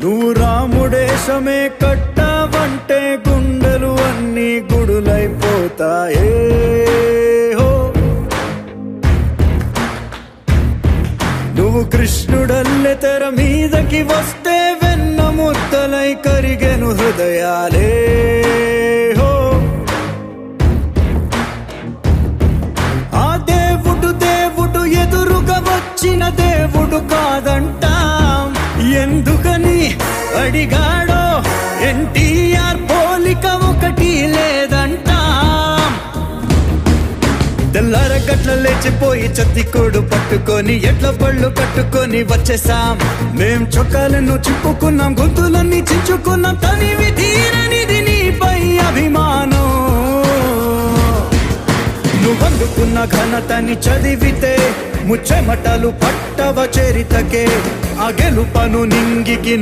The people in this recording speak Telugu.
నువ్వు రాముడేశమే కట్టావంటే గుండెలు అన్నీ గుడులైపోతాయే హో. నువ్వు కృష్ణుడల్లె తెర మీదకి వస్తే వెన్న ముద్దలై కరిగెను హృదయాలే హో. ఆ దేవుడు దేవుడు ఎదురుగా వచ్చిన దేవుడు కాదంటాం. ఎందుకని అడిగాడో ఎన్టీఆర్ పోలిక ఒకటి లేదంటాం. తెల్లారగట్ల లేచిపోయి చత్తికోడు పట్టుకొని ఎట్ల పళ్ళు కట్టుకొని వచ్చేసాం. మేం చొక్కాలను చిప్పుకున్నాం, గొంతులన్నీ చించుకున్నాం. తనివి తీరనిది నీపై అభిమానం. నువ్వందుకున్న ఘనతని చదివితే ముచ్చెమటలు పట్టవ చరితకే. ఆ గెలుపను నింగికి